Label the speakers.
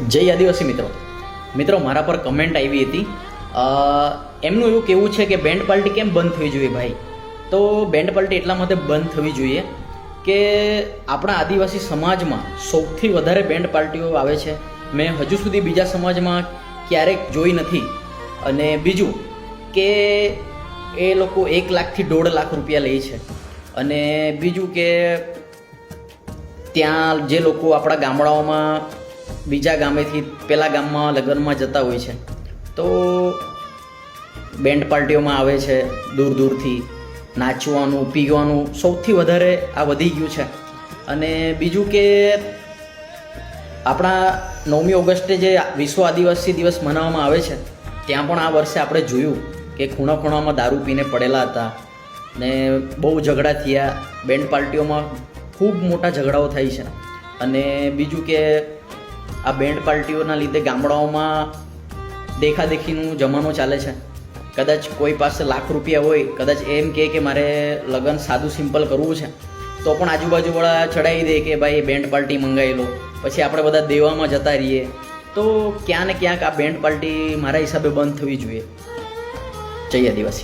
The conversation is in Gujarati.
Speaker 1: જય આદિવાસી મિત્રો મારા પર કમેન્ટ આવી હતી. એમનું એવું કહેવું છે કે બેન્ડ પાર્ટી કેમ બંધ થવી જોઈએ ભાઈ. તો બેન્ડ પાર્ટી એટલા માટે બંધ થવી જોઈએ કે આપણા આદિવાસી સમાજમાં સૌથી વધારે બેન્ડ પાર્ટીઓ આવે છે. મેં હજુ સુધી બીજા સમાજમાં ક્યારેક જોઈ નથી. અને બીજું કે એ લોકો 1 લાખથી 1.5 લાખ રૂપિયા લે છે. અને બીજું કે ત્યાં જે લોકો આપણા ગામડાઓમાં બીજા ગામેથી પેલા ગામમાં લગ્નમાં જતા હોય છે તો બેન્ડ પાર્ટીઓમાં આવે છે દૂર દૂરથી નાચવાનું પીવાનું સૌથી વધારે આ વધી ગયું છે. અને બીજું કે આપણા 9મી ઓગસ્ટે જે વિશ્વ આદિવાસી દિવસ મનાવવામાં આવે છે ત્યાં પણ આ વર્ષે આપણે જોયું કે ખૂણા ખૂણામાં દારૂ પીને પડેલા હતા ને બહુ ઝઘડા થયા. બેન્ડ પાર્ટીઓમાં ખૂબ મોટા ઝઘડાઓ થાય છે. અને બીજું કે આ બેન્ડ પાર્ટીઓના લીધે ગામડાઓમાં દેખાદેખીનું જમાનો ચાલે છે. કદાચ કોઈ પાસે લાખ રૂપિયા હોય, કદાચ એમ કહે કે મારે લગ્ન સાદું સિમ્પલ કરવું છે તો પણ આજુબાજુવાળા ચડાવી દે કે ભાઈ બેન્ડ પાર્ટી મંગાવી લો. પછી આપણે બધા દેવામાં જતા રહીએ. તો ક્યાંક ને ક્યાંક આ બેન્ડ પાર્ટી મારા હિસાબે બંધ થવી જોઈએ. જય આદિવાસી.